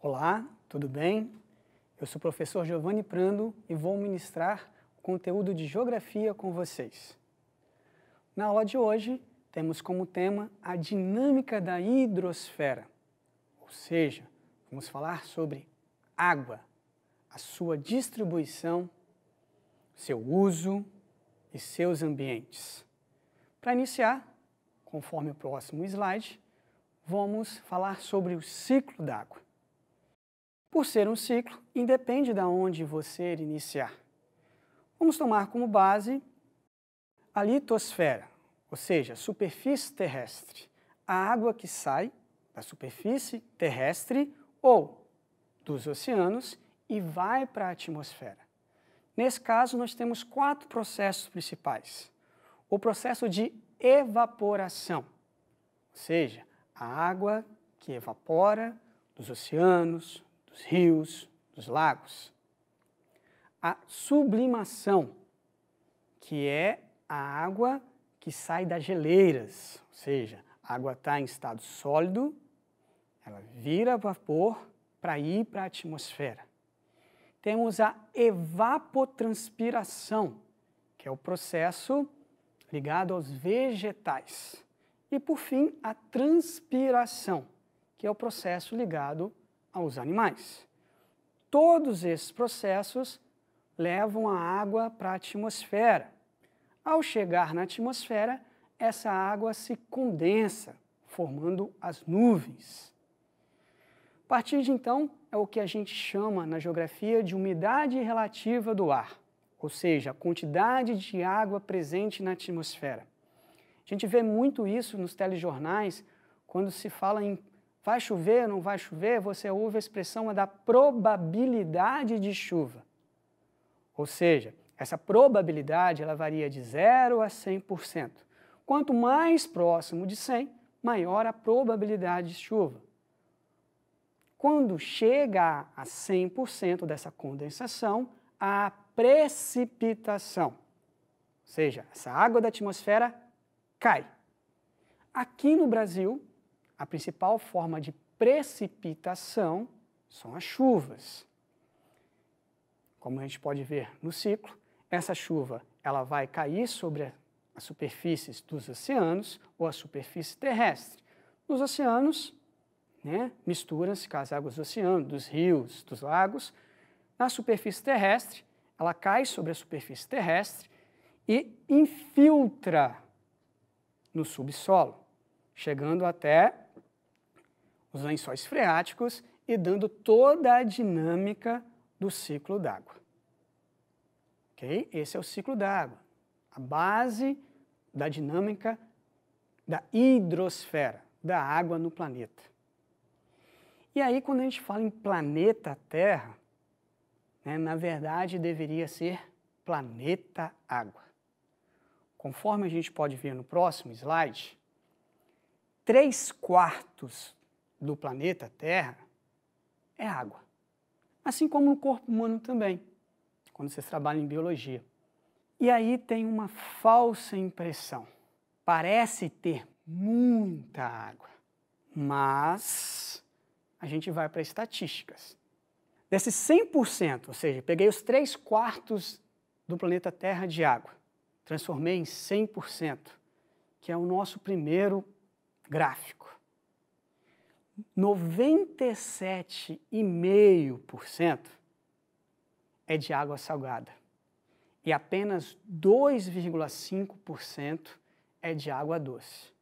Olá, tudo bem? Eu sou o professor Giovanni Prando e vou ministrar o conteúdo de Geografia com vocês. Na aula de hoje, temos como tema a dinâmica da hidrosfera, ou seja, vamos falar sobre água, a sua distribuição, seu uso e seus ambientes. Para iniciar, conforme o próximo slide, vamos falar sobre o ciclo d'água. Por ser um ciclo, independe de onde você iniciar. Vamos tomar como base a litosfera, ou seja, a superfície terrestre, a água que sai da superfície terrestre ou dos oceanos e vai para a atmosfera. Nesse caso, nós temos 4 processos principais. O processo de evaporação, ou seja, a água que evapora dos oceanos, dos rios, dos lagos. A sublimação, que é a água que sai das geleiras, ou seja, a água está em estado sólido, ela vira vapor para ir para a atmosfera. Temos a evapotranspiração, que é o processo ligado aos vegetais. E, por fim, a transpiração, que é o processo ligado aos animais. Todos esses processos levam a água para a atmosfera. Ao chegar na atmosfera, essa água se condensa, formando as nuvens. A partir de então, é o que a gente chama na geografia de umidade relativa do ar, ou seja, a quantidade de água presente na atmosfera. A gente vê muito isso nos telejornais, quando se fala em vai chover, não vai chover, você ouve a expressão da probabilidade de chuva. Ou seja, essa probabilidade ela varia de 0 a 100%. Quanto mais próximo de 100, maior a probabilidade de chuva. Quando chega a 100% dessa condensação, há precipitação. Ou seja, essa água da atmosfera cai. Aqui no Brasil, a principal forma de precipitação são as chuvas. Como a gente pode ver no ciclo, essa chuva ela vai cair sobre as superfícies dos oceanos ou a superfície terrestre. Nos oceanos, mistura-se com as águas do oceano, dos rios, dos lagos. Na superfície terrestre, ela cai sobre a superfície terrestre e infiltra no subsolo, chegando até os lençóis freáticos e dando toda a dinâmica do ciclo d'água. Okay? Esse é o ciclo d'água, a base da dinâmica da hidrosfera, da água no planeta. E aí, quando a gente fala em planeta Terra, na verdade deveria ser planeta água. Conforme a gente pode ver no próximo slide, 3/4 do planeta Terra é água. Assim como no corpo humano também, quando vocês trabalham em biologia. E aí tem uma falsa impressão. Parece ter muita água, mas a gente vai para estatísticas. Desses 100%, ou seja, peguei os 3/4 do planeta Terra de água, transformei em 100%, que é o nosso primeiro gráfico. 97,5% é de água salgada e apenas 2,5% é de água doce.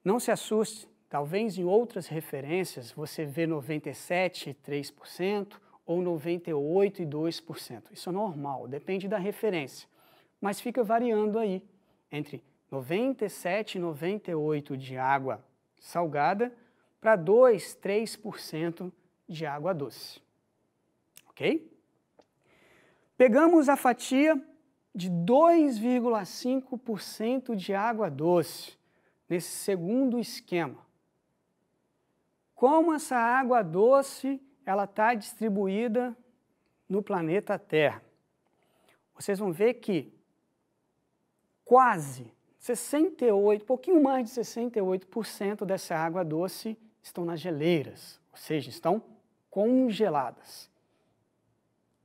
Não se assuste, talvez em outras referências você vê 97,3% ou 98,2%. Isso é normal, depende da referência, mas fica variando aí entre 97 e 98% de água salgada para 2, 3% de água doce. Ok? Pegamos a fatia de 2,5% de água doce nesse segundo esquema. Como essa água doce ela está distribuída no planeta Terra? Vocês vão ver que quase 68, pouquinho mais de 68% dessa água doce estão nas geleiras, ou seja, estão congeladas.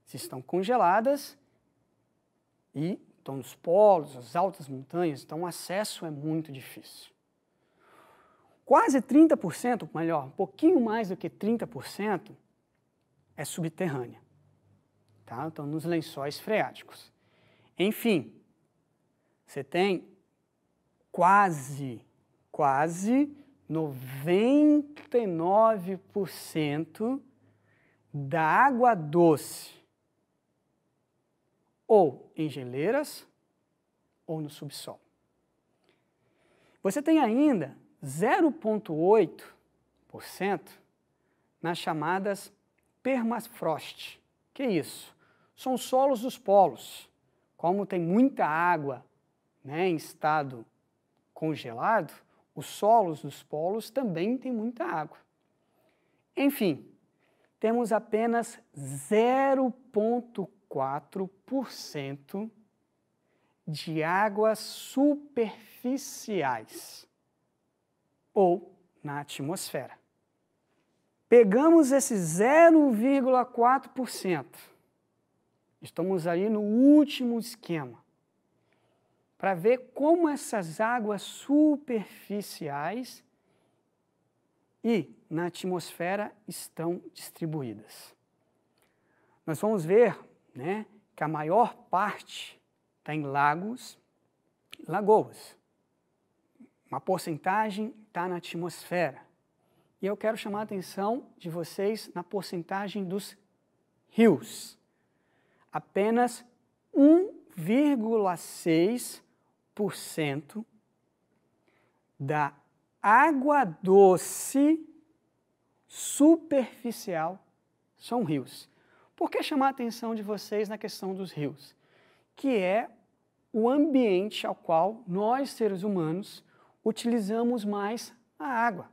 Se estão congeladas e estão nos polos, as altas montanhas, então o acesso é muito difícil. Quase 30%, melhor, um pouquinho mais do que 30%, é subterrânea. Tá? Então, nos lençóis freáticos. Enfim, você tem quase 99% da água doce ou em geleiras ou no subsolo. Você tem ainda 0,8% nas chamadas permafrost. Que é isso? São solos dos polos. Como tem muita água, né, em estado congelado, os solos dos polos também têm muita água. Enfim, temos apenas 0,4% de águas superficiais ou na atmosfera. Pegamos esse 0,4%, estamos aí no último esquema, para ver como essas águas superficiais e na atmosfera estão distribuídas. Nós vamos ver, né, que a maior parte está em lagos e lagoas. Uma porcentagem está na atmosfera. E eu quero chamar a atenção de vocês na porcentagem dos rios. Apenas 1,6% da água doce superficial são rios. Por que chamar a atenção de vocês na questão dos rios? Que é o ambiente ao qual nós, seres humanos, utilizamos mais a água.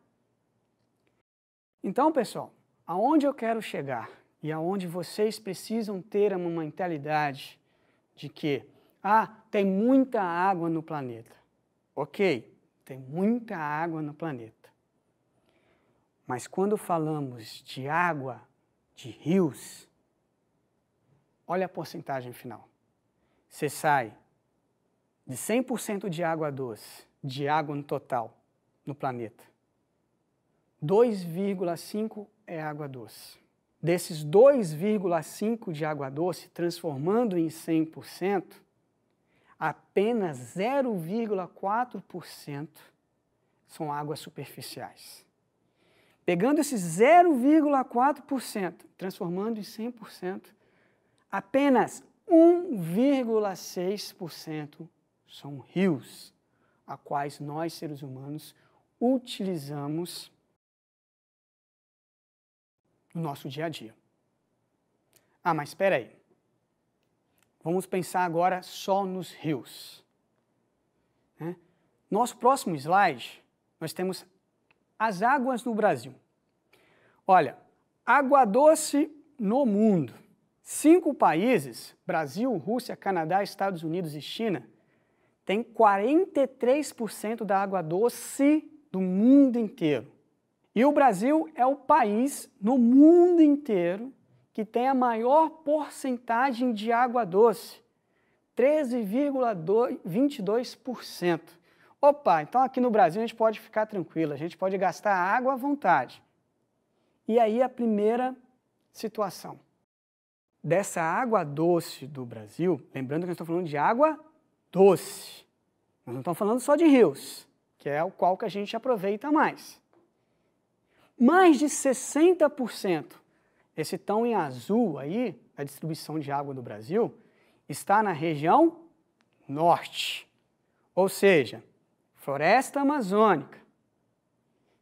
Então, pessoal, aonde eu quero chegar e aonde vocês precisam ter uma mentalidade de que, tem muita água no planeta. Ok, tem muita água no planeta. Mas quando falamos de água, de rios, olha a porcentagem final. Você sai de 100% de água doce, de água no total, no planeta. 2,5% é água doce. Desses 2,5% de água doce, transformando em 100%, apenas 0,4% são águas superficiais. Pegando esses 0,4%, transformando em 100%, apenas 1,6% são rios, a quais nós, seres humanos, utilizamos no nosso dia a dia. Mas espera aí. Vamos pensar agora só nos rios. Nosso próximo slide, nós temos as águas no Brasil. Olha, água doce no mundo. 5 países, Brasil, Rússia, Canadá, Estados Unidos e China, têm 43% da água doce do mundo inteiro. E o Brasil é o país no mundo inteiro que tem a maior porcentagem de água doce, 13,22%. Opa, então aqui no Brasil a gente pode ficar tranquilo, a gente pode gastar água à vontade. E aí a primeira situação. Dessa água doce do Brasil, lembrando que nós estamos falando de água doce, nós não estamos falando só de rios, que é o qual que a gente aproveita mais. Mais de 60%, esse tom em azul aí, a distribuição de água do Brasil, está na região norte, ou seja, floresta amazônica.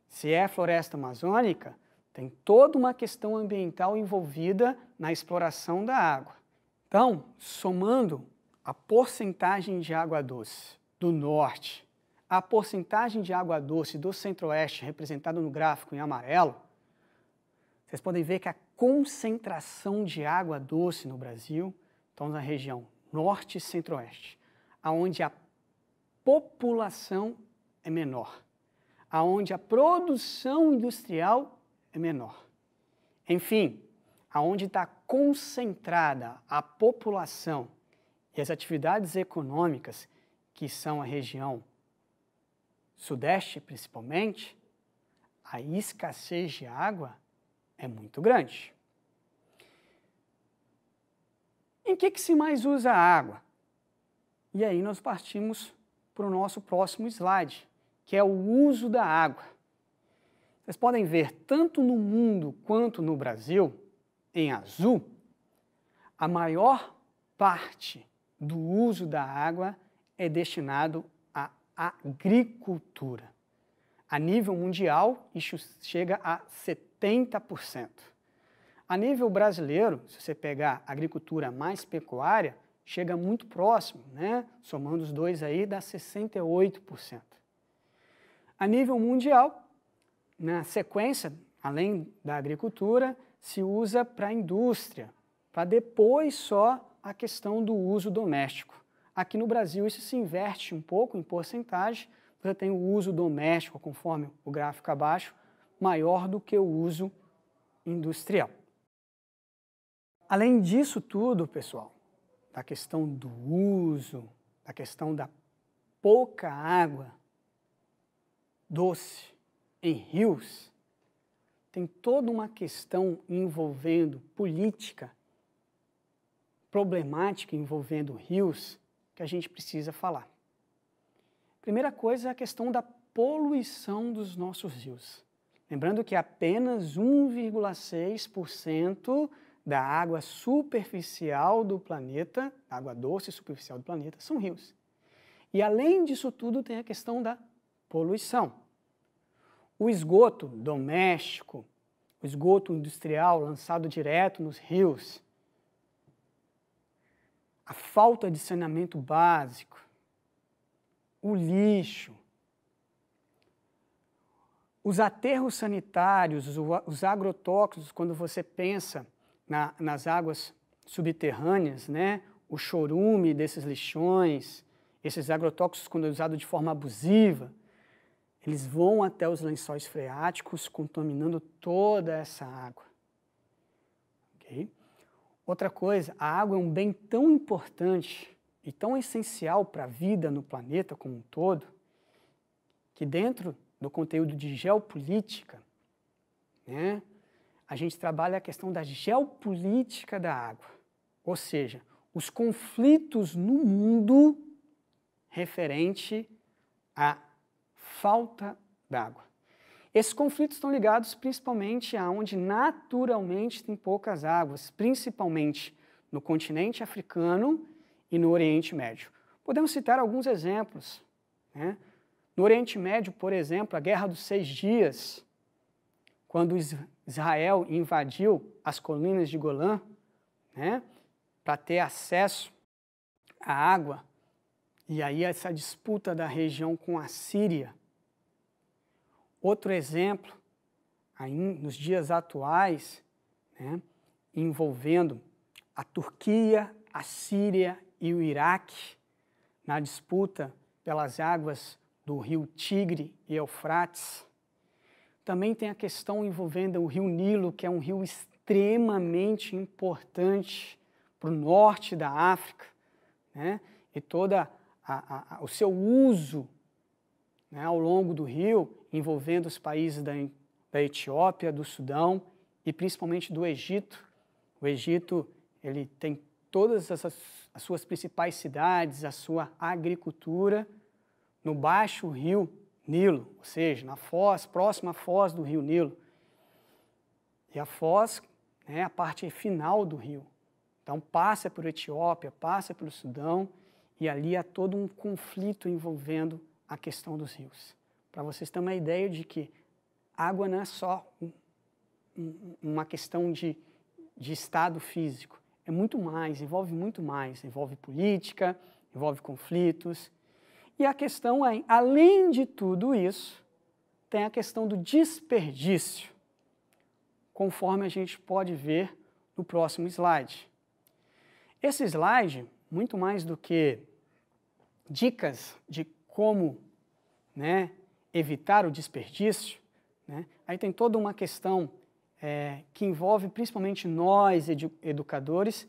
Se é floresta amazônica, tem toda uma questão ambiental envolvida na exploração da água. Então, somando a porcentagem de água doce do norte, a porcentagem de água doce do centro-oeste, representada no gráfico em amarelo, vocês podem ver que a concentração de água doce no Brasil está na região norte e centro-oeste, onde a população é menor, onde a produção industrial é menor. Enfim, aonde está concentrada a população e as atividades econômicas, que são a região sudeste principalmente, a escassez de água é muito grande. Em que se mais usa a água? E aí nós partimos para o nosso próximo slide, que é o uso da água. Vocês podem ver, tanto no mundo quanto no Brasil, em azul, a maior parte do uso da água é destinado à agricultura. A nível mundial, isso chega a 70%. A nível brasileiro, se você pegar agricultura mais pecuária, chega muito próximo, né? Somando os dois aí, dá 68%. A nível mundial, na sequência, além da agricultura, se usa para a indústria, para depois só a questão do uso doméstico. Aqui no Brasil isso se inverte um pouco em porcentagem, você tem o uso doméstico, conforme o gráfico abaixo, maior do que o uso industrial. Além disso tudo, pessoal, da questão do uso, da questão da pouca água doce em rios, tem toda uma questão envolvendo política, problemática envolvendo rios, que a gente precisa falar. Primeira coisa é a questão da poluição dos nossos rios. Lembrando que apenas 1,6% da água superficial do planeta, água doce superficial do planeta, são rios. E além disso tudo tem a questão da poluição. O esgoto doméstico, o esgoto industrial lançado direto nos rios, a falta de saneamento básico, o lixo, os aterros sanitários, os agrotóxicos, quando você pensa nas águas subterrâneas, né? O chorume desses lixões, esses agrotóxicos, quando usados de forma abusiva, eles vão até os lençóis freáticos, contaminando toda essa água. Okay? Outra coisa, a água é um bem tão importante e tão essencial para a vida no planeta como um todo, que dentro do conteúdo de geopolítica, né, a gente trabalha a questão da geopolítica da água, ou seja, os conflitos no mundo referente à falta d'água. Esses conflitos estão ligados principalmente a onde naturalmente tem poucas águas, principalmente no continente africano e no Oriente Médio. Podemos citar alguns exemplos, né? No Oriente Médio, por exemplo, a Guerra dos 6 Dias, quando Israel invadiu as colinas de Golã, né, para ter acesso à água, e aí essa disputa da região com a Síria. Outro exemplo, aí, nos dias atuais, né, envolvendo a Turquia, a Síria e o Iraque, na disputa pelas águas do rio Tigre e Eufrates. Também tem a questão envolvendo o rio Nilo, que é um rio extremamente importante para o norte da África, né? E todo o seu uso, né, ao longo do rio, envolvendo os países da Etiópia, do Sudão e principalmente do Egito. O Egito ele tem todas as suas principais cidades, a sua agricultura no baixo rio Nilo, ou seja, na foz, próxima à foz do rio Nilo. E a foz é a parte final do rio. Então passa por Etiópia, passa pelo Sudão, e ali há todo um conflito envolvendo a questão dos rios. Para vocês terem uma ideia de que água não é só uma questão de estado físico, é muito mais, envolve política, envolve conflitos. E a questão é, além de tudo isso, tem a questão do desperdício, conforme a gente pode ver no próximo slide. Esse slide, muito mais do que dicas de como, né, evitar o desperdício, né, aí tem toda uma questão que envolve principalmente nós, educadores,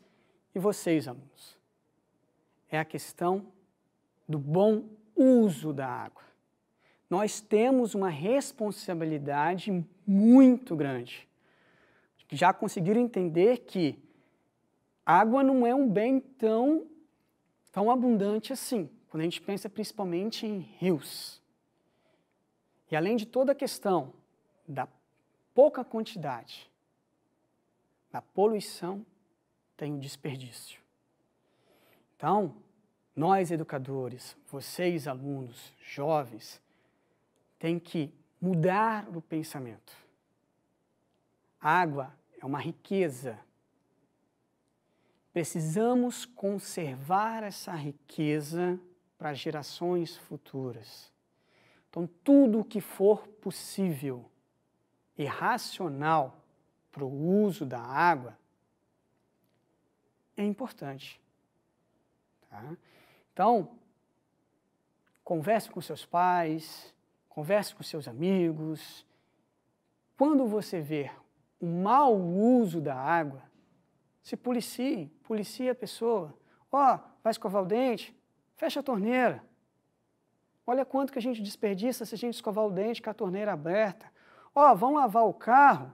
e vocês, alunos. É a questão do bom uso da água. Nós temos uma responsabilidade muito grande. Já conseguiram entender que água não é um bem tão abundante assim, quando a gente pensa principalmente em rios. E além de toda a questão da pouca quantidade, da poluição, tem o desperdício. Então, nós educadores, vocês alunos, jovens, tem que mudar o pensamento. A água é uma riqueza. Precisamos conservar essa riqueza para gerações futuras. Então, tudo o que for possível e racional para o uso da água é importante. Tá? Então, converse com seus pais, converse com seus amigos. Quando você ver o mau uso da água, se policie a pessoa. Vai escovar o dente, fecha a torneira. Olha quanto que a gente desperdiça se a gente escovar o dente com a torneira aberta. Vão lavar o carro,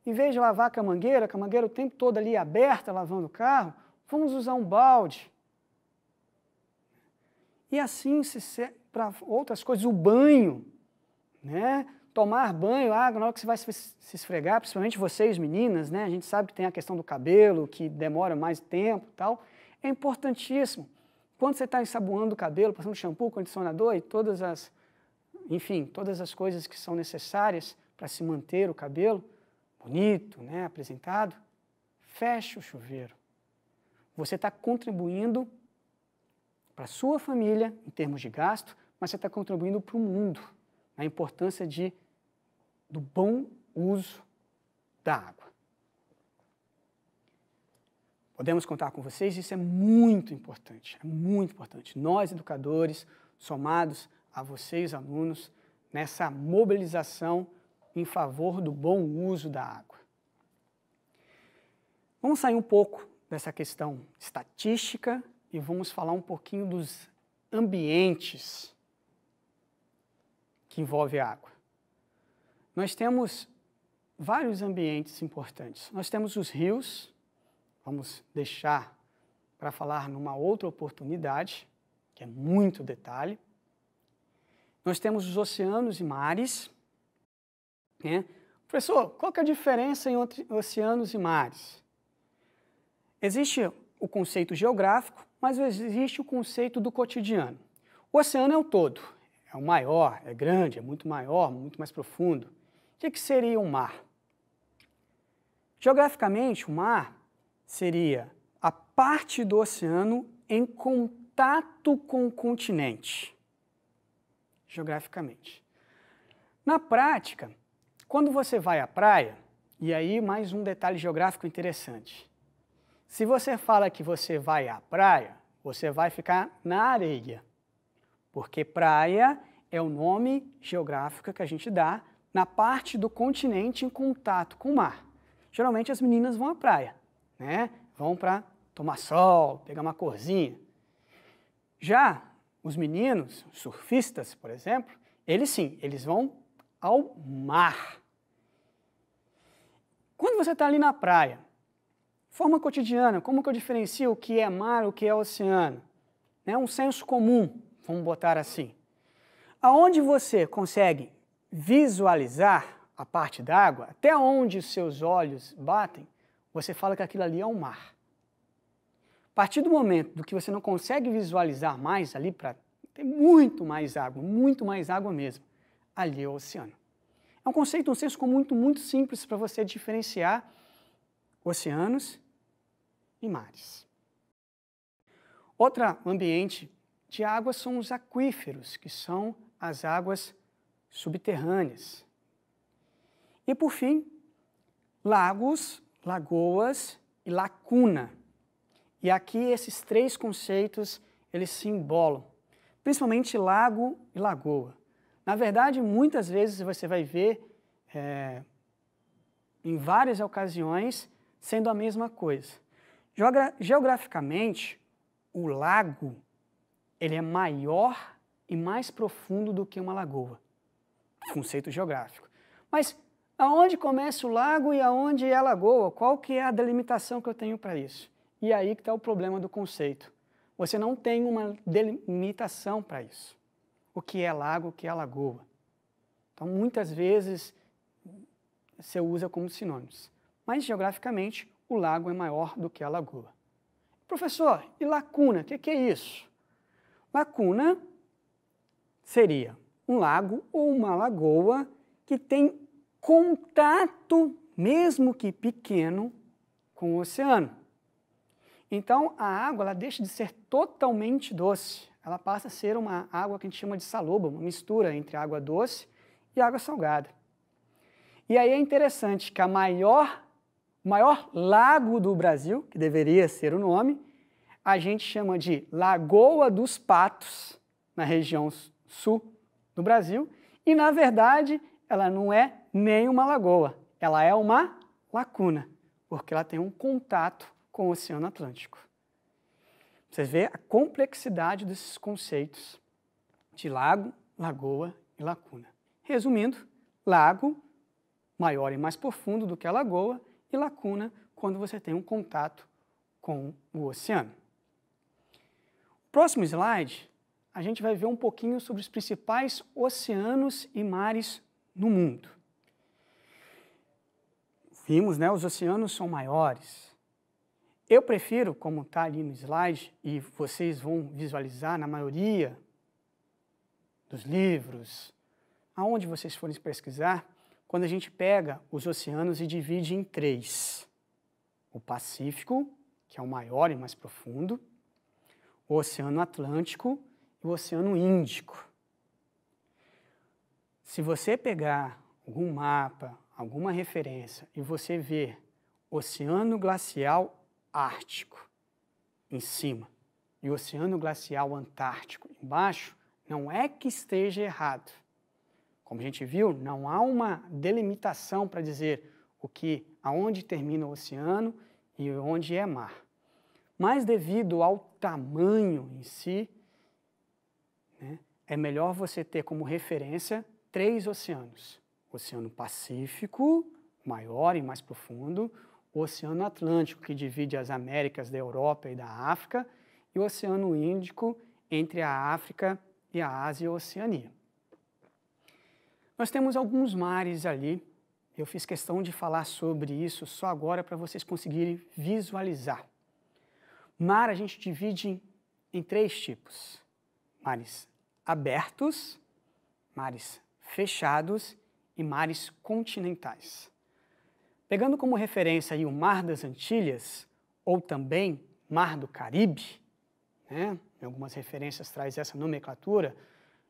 em vez de lavar com a mangueira o tempo todo ali aberta lavando o carro, vamos usar um balde. E assim para outras coisas, o banho, né? Tomar banho, água, na hora que você vai se esfregar, principalmente vocês meninas, né? A gente sabe que tem a questão do cabelo, que demora mais tempo e tal, é importantíssimo. Quando você está ensaboando o cabelo, passando shampoo, condicionador e todas as coisas que são necessárias para se manter o cabelo bonito, né? Apresentado, feche o chuveiro. Você está contribuindo para a sua família, em termos de gasto, mas você está contribuindo para o mundo, na importância do bom uso da água. Podemos contar com vocês, isso é muito importante, Nós, educadores, somados a vocês, alunos, nessa mobilização em favor do bom uso da água. Vamos sair um pouco dessa questão estatística e vamos falar um pouquinho dos ambientes que envolvem a água. Nós temos vários ambientes importantes. Nós temos os rios, vamos deixar para falar numa outra oportunidade, que é muito detalhe. Nós temos os oceanos e mares. Né? Professor, qual que é a diferença entre oceanos e mares? Existe o conceito geográfico, mas existe o conceito do cotidiano. O oceano é o todo, é o maior, é grande, é muito maior, muito mais profundo. O que seria um mar? Geograficamente, o mar seria a parte do oceano em contato com o continente, geograficamente. Na prática, quando você vai à praia, e aí mais um detalhe geográfico interessante, se você fala que você vai à praia, você vai ficar na areia, porque praia é o nome geográfico que a gente dá na parte do continente em contato com o mar. Geralmente as meninas vão à praia, né? Vão para tomar sol, pegar uma corzinha. Já os meninos, surfistas, por exemplo, eles vão ao mar. Quando você está ali na praia, forma cotidiana, como que eu diferencio o que é mar, o que é oceano? Né? Um senso comum, vamos botar assim. Aonde você consegue visualizar a parte d'água, até onde os seus olhos batem, você fala que aquilo ali é um mar. A partir do momento do que você não consegue visualizar mais ali, para ter muito mais água mesmo, ali é o oceano. É um conceito, um senso comum muito simples para você diferenciar oceanos e mares. Outro ambiente de água são os aquíferos, que são as águas subterrâneas. E, por fim, lagos, lagoas e lacuna. E aqui esses três conceitos, eles se embolam, principalmente lago e lagoa. Na verdade, muitas vezes você vai ver em várias ocasiões, sendo a mesma coisa. Geograficamente, o lago ele é maior e mais profundo do que uma lagoa, conceito geográfico. Mas aonde começa o lago e aonde é a lagoa? Qual que é a delimitação que eu tenho para isso? E aí que está o problema do conceito. Você não tem uma delimitação para isso. O que é lago, o que é lagoa. Então, muitas vezes, você usa como sinônimos. Mas, geograficamente, o lago é maior do que a lagoa. Professor, e lacuna? O que é isso? Lacuna seria um lago ou uma lagoa que tem contato, mesmo que pequeno, com o oceano. Então, a água ela deixa de ser totalmente doce. Ela passa a ser uma água que a gente chama de saloba, uma mistura entre água doce e água salgada. E aí é interessante que o maior lago do Brasil, que deveria ser o nome, a gente chama de Lagoa dos Patos, na região sul do Brasil, e na verdade ela não é nem uma lagoa, ela é uma lacuna, porque ela tem um contato com o Oceano Atlântico. Vocês veem a complexidade desses conceitos de lago, lagoa e lacuna. Resumindo, lago maior e mais profundo do que a lagoa e lacuna quando você tem um contato com o oceano. Próximo slide, a gente vai ver um pouquinho sobre os principais oceanos e mares no mundo. Vimos, né, os oceanos são maiores. Eu prefiro, como está ali no slide, e vocês vão visualizar na maioria dos livros, aonde vocês forem pesquisar, quando a gente pega os oceanos e divide em três. O Pacífico, que é o maior e mais profundo, o Oceano Atlântico e o Oceano Índico. Se você pegar algum mapa, alguma referência e você ver Oceano Glacial Ártico em cima e Oceano Glacial Antártico embaixo, não é que esteja errado. Como a gente viu, não há uma delimitação para dizer aonde termina o oceano e onde é mar. Mas devido ao tamanho em si, né, é melhor você ter como referência 3 oceanos. O Oceano Pacífico, maior e mais profundo, o Oceano Atlântico, que divide as Américas da Europa e da África, e o Oceano Índico, entre a África e a Ásia e a Oceania. Nós temos alguns mares ali, eu fiz questão de falar sobre isso só agora para vocês conseguirem visualizar. Mar a gente divide em 3 tipos: mares abertos, mares fechados e mares continentais. Pegando como referência aí o Mar das Antilhas, ou também Mar do Caribe, né? Em algumas referências traz essa nomenclatura,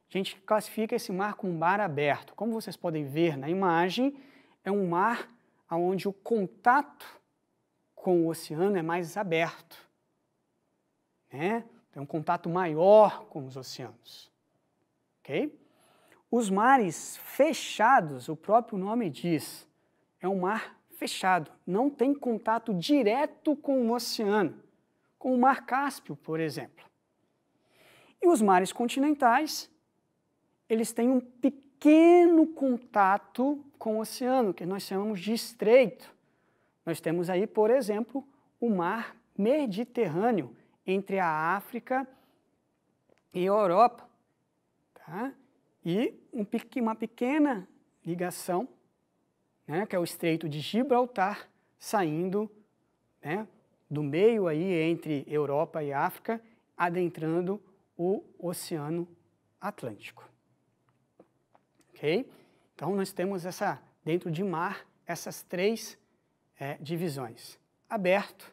a gente classifica esse mar como mar aberto. Como vocês podem ver na imagem, é um mar onde o contato com o oceano é mais aberto, né? Tem um contato maior com os oceanos. Okay? Os mares fechados, o próprio nome diz, é um mar fechado, não tem contato direto com o oceano, como o Mar Cáspio, por exemplo. E os mares continentais, eles têm um pequeno contato com o oceano, que nós chamamos de estreito. Nós temos aí, por exemplo, o Mar Mediterrâneo, entre a África e a Europa. Tá? E uma pequena ligação, né, que é o Estreito de Gibraltar, saindo, né, do meio aí entre Europa e África, adentrando o Oceano Atlântico. Ok? Então, nós temos dentro de mar essas 3 divisões: aberto,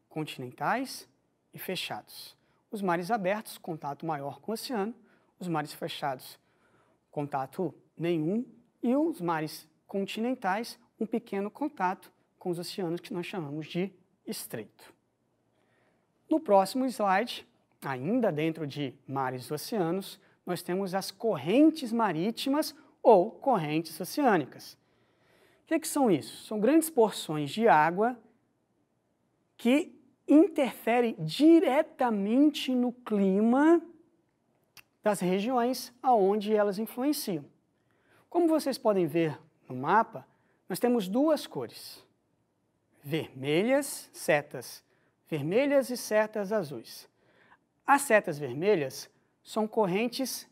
continentais e fechados. Os mares abertos, contato maior com o oceano; os mares fechados, contato nenhum; e os mares continentais, um pequeno contato com os oceanos, que nós chamamos de estreito. No próximo slide, ainda dentro de mares e oceanos, nós temos as correntes marítimas ou correntes oceânicas. que são isso? São grandes porções de água que interferem diretamente no clima das regiões aonde elas influenciam. Como vocês podem ver no mapa, nós temos duas cores, setas vermelhas e setas azuis. As setas vermelhas são correntes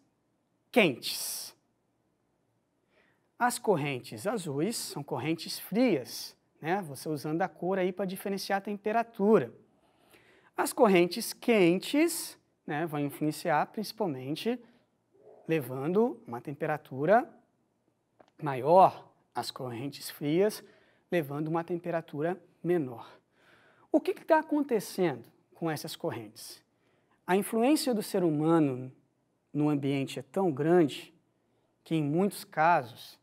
quentes. As correntes azuis são correntes frias, né? Você usando a cor aí para diferenciar a temperatura. As correntes quentes, né, vão influenciar principalmente levando uma temperatura maior, as correntes frias levando uma temperatura menor. O que está acontecendo com essas correntes? A influência do ser humano no ambiente é tão grande que, em muitos casos,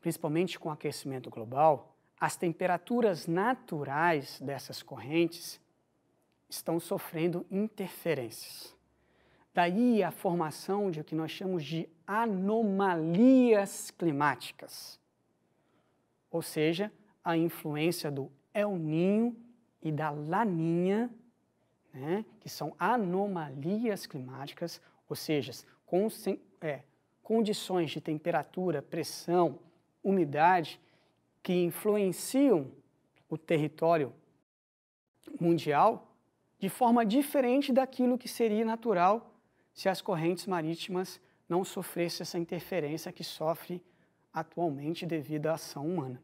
principalmente com o aquecimento global, as temperaturas naturais dessas correntes estão sofrendo interferências. Daí a formação de o que nós chamamos de anomalias climáticas, ou seja, a influência do El Niño e da Laninha, né, que são anomalias climáticas, ou seja, condições de temperatura, pressão, umidade que influenciam o território mundial de forma diferente daquilo que seria natural se as correntes marítimas não sofressem essa interferência que sofre atualmente devido à ação humana.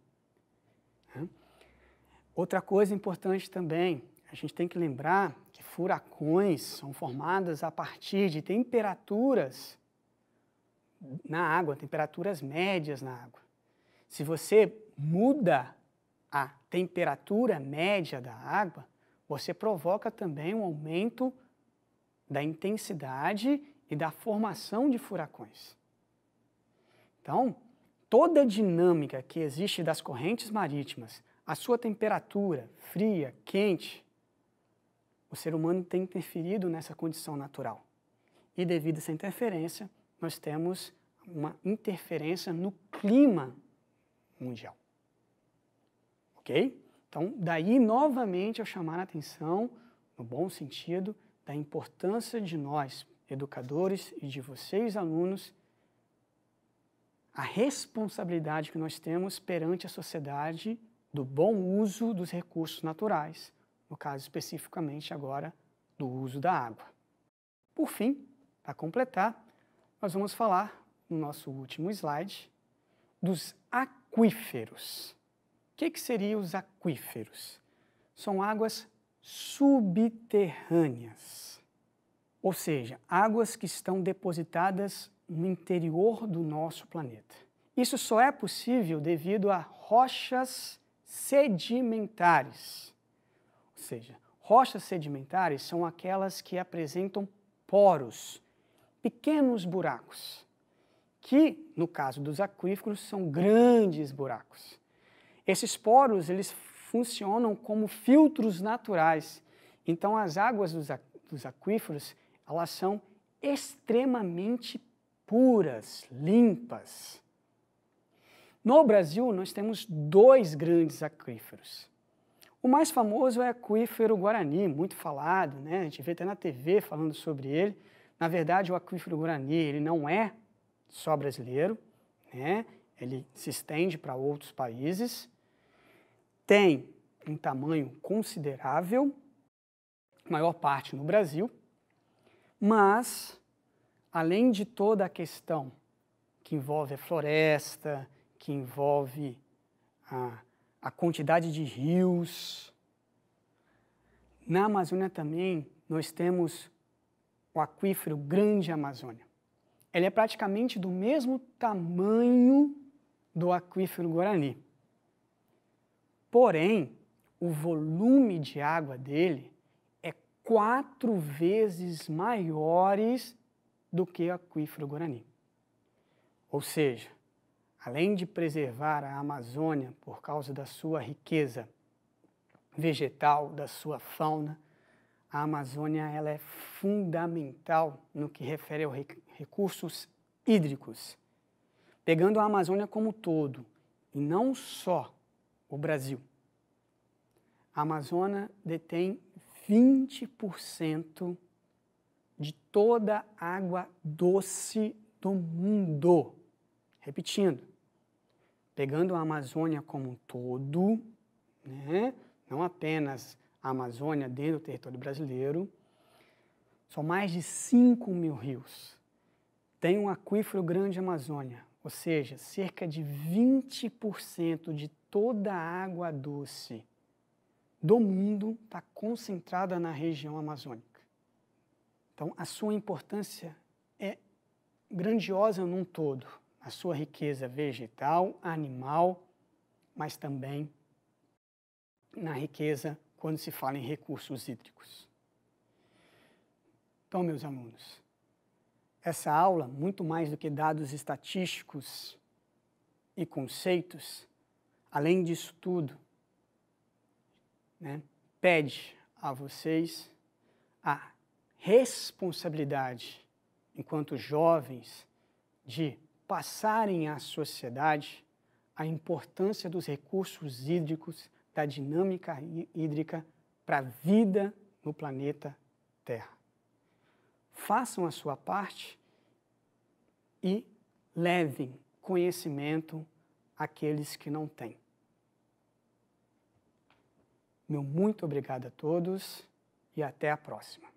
Outra coisa importante também, a gente tem que lembrar que furacões são formadas a partir de temperaturas na água, temperaturas médias na água. Se você muda a temperatura média da água, você provoca também um aumento da intensidade e da formação de furacões. Então, toda a dinâmica que existe das correntes marítimas, a sua temperatura fria, quente, o ser humano tem interferido nessa condição natural. E devido a essa interferência, nós temos uma interferência no clima mundial. Ok? Então, daí novamente eu chamar a atenção, no bom sentido, da importância de nós, educadores, e de vocês, alunos, a responsabilidade que nós temos perante a sociedade do bom uso dos recursos naturais, no caso especificamente agora do uso da água. Por fim, para completar, nós vamos falar no nosso último slide dos aquíferos. O que seriam os aquíferos? São águas subterrâneas, ou seja, águas que estão depositadas no interior do nosso planeta. Isso só é possível devido a rochas sedimentares. Ou seja, rochas sedimentares são aquelas que apresentam poros, pequenos buracos, que, no caso dos aquíferos, são grandes buracos. Esses poros, eles funcionam como filtros naturais. Então, as águas dos aquíferos, elas são extremamente puras, limpas. No Brasil, nós temos dois grandes aquíferos. O mais famoso é o aquífero Guarani, muito falado, né? A gente vê até na TV falando sobre ele. Na verdade, o aquífero Guarani, ele não é só brasileiro, né? Ele se estende para outros países. Tem um tamanho considerável, maior parte no Brasil, mas, além de toda a questão que envolve a floresta, que envolve a quantidade de rios, na Amazônia também nós temos o aquífero Grande Amazônia. Ele é praticamente do mesmo tamanho do aquífero Guarani. Porém, o volume de água dele é 4 vezes maior do que o aquífero Guarani. Ou seja, além de preservar a Amazônia por causa da sua riqueza vegetal, da sua fauna, a Amazônia ela é fundamental no que refere aos recursos hídricos. Pegando a Amazônia como um todo E não só o Brasil. A Amazônia detém 20% de toda a água doce do mundo. Repetindo, pegando a Amazônia como um todo, né? Não apenas a Amazônia dentro do território brasileiro, são mais de 5.000 rios. Tem um aquífero grande Amazônia, ou seja, cerca de 20% de toda a água doce do mundo está concentrada na região amazônica. Então, a sua importância é grandiosa num todo, a sua riqueza vegetal, animal, mas também na riqueza quando se fala em recursos hídricos. Então, meus alunos, essa aula, muito mais do que dados estatísticos e conceitos, além disso tudo, né, pede a vocês a responsabilidade, enquanto jovens, de passarem à sociedade a importância dos recursos hídricos, da dinâmica hídrica para a vida no planeta Terra. Façam a sua parte e levem conhecimento àqueles que não têm. Meu muito obrigado a todos e até a próxima.